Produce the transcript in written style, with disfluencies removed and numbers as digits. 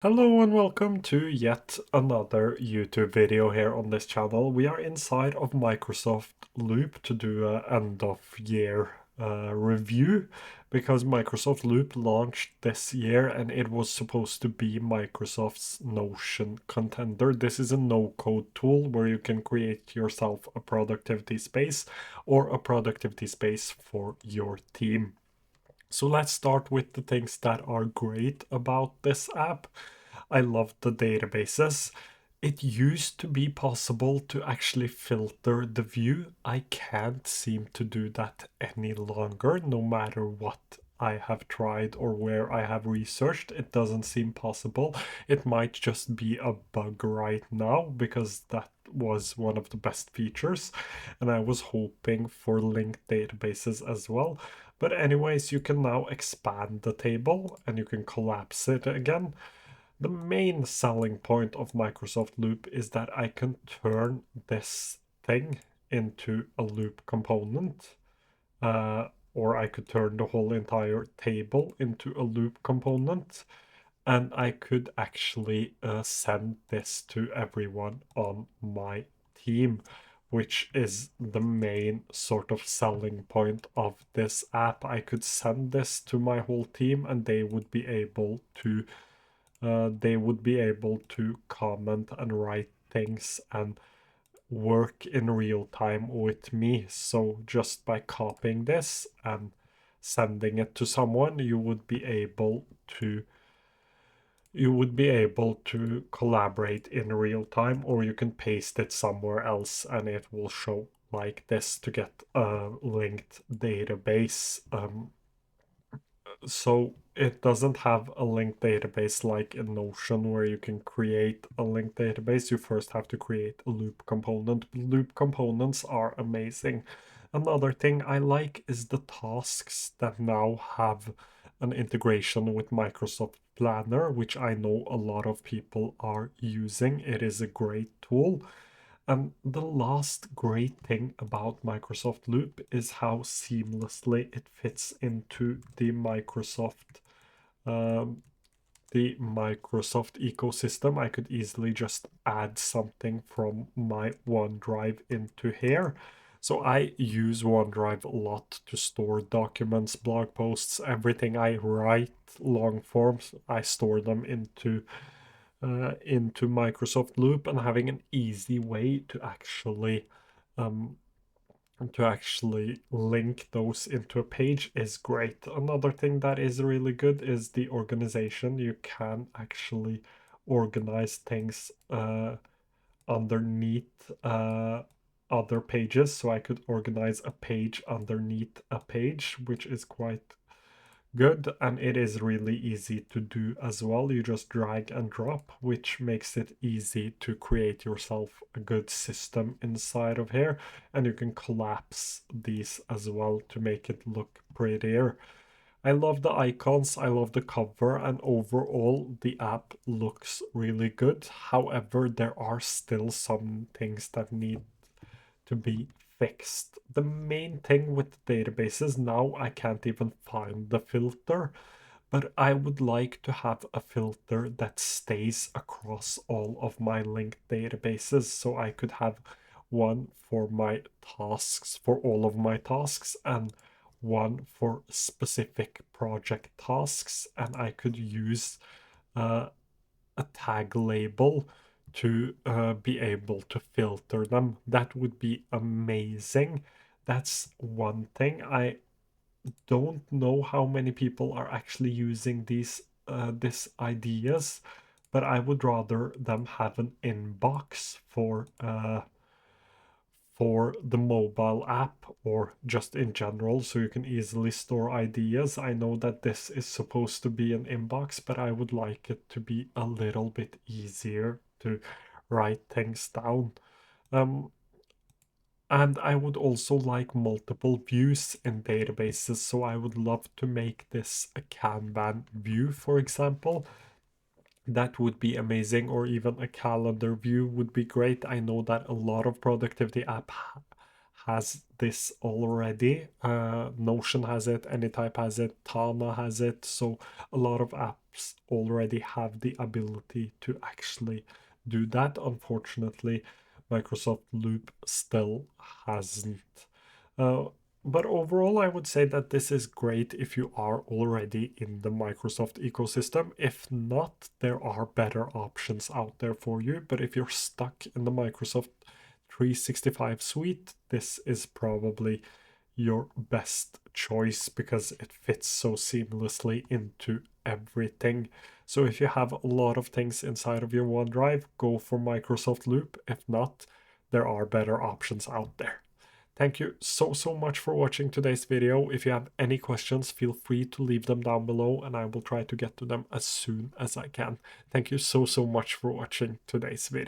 Hello and welcome to yet another YouTube video here on this channel. We are inside of Microsoft Loop to do a end of year review because Microsoft Loop launched this year and it was supposed to be Microsoft's Notion contender. This is a no-code tool where you can create yourself a productivity space or a productivity space for your team. So let's start with the things that are great about this app. I love the databases. It used to be possible to actually filter the view. I can't seem to do that any longer, no matter what I have tried or where I have researched. It doesn't seem possible. It might just be a bug right now because that was one of the best features, and I was hoping for linked databases as well. But anyways, you can now expand the table and you can collapse it again. The main selling point of Microsoft Loop is that I can turn this thing into a loop component, or I could turn the whole entire table into a loop component, and I could actually send this to everyone on my team, which is the main sort of selling point of this app. I could send this to my whole team and they would be able to comment and write things and work in real time with me. So just by copying this and sending it to someone, you would be able to collaborate in real time, or you can paste it somewhere else and it will show like this to get a linked database. So it doesn't have a linked database like in Notion where you can create a linked database. You first have to create a loop component. Loop components are amazing. Another thing I like is the tasks that now have an integration with Microsoft Planner, which I know a lot of people are using. It is a great tool. And the last great thing about Microsoft Loop is how seamlessly it fits into um, the Microsoft ecosystem. I could easily just add something from my OneDrive into here. So I use OneDrive a lot to store documents, blog posts, everything I write, long forms. I store them into Microsoft Loop, and having an easy way um, to actually link those into a page is great. Another thing that is really good is the organization. You can actually organize things underneath other pages. So I could organize a page underneath a page, which is quite good, and it is really easy to do as well. You just drag and drop, which makes it easy to create yourself a good system inside of here, and you can collapse these as well to make it look prettier. I love the icons, I love the cover, and overall the app looks really good. However, there are still some things that need to be fixed. The main thing with databases now, I can't even find the filter, but I would like to have a filter that stays across all of my linked databases, so I could have one for my tasks, for all of my tasks, and one for specific project tasks, and I could use uh, a tag label to be able to filter them. That would be amazing. That's one thing. I don't know how many people are actually using these ideas, but I would rather them have an inbox for the mobile app or just in general, so you can easily store ideas. I know that this is supposed to be an inbox, but I would like it to be a little bit easier to write things down. Um, and I would also like multiple views in databases, so I would love to make this a Kanban view, for example. That would be amazing, or even a calendar view would be great. I know that a lot of productivity app has this already. Notion has it, Anytype has it, Tana has it, so a lot of apps already have the ability to actually do that. Unfortunately, Microsoft Loop still hasn't. Uh, but overall, I would say that this is great if you are already in the Microsoft ecosystem. If not, there are better options out there for you. But if you're stuck in the Microsoft 365 suite, this is probably your best choice because it fits so seamlessly into everything. So if you have a lot of things inside of your OneDrive, go for Microsoft Loop. If not, there are better options out there. Thank you so much for watching today's video. If you have any questions, feel free to leave them down below and I will try to get to them as soon as I can. Thank you so much for watching today's video.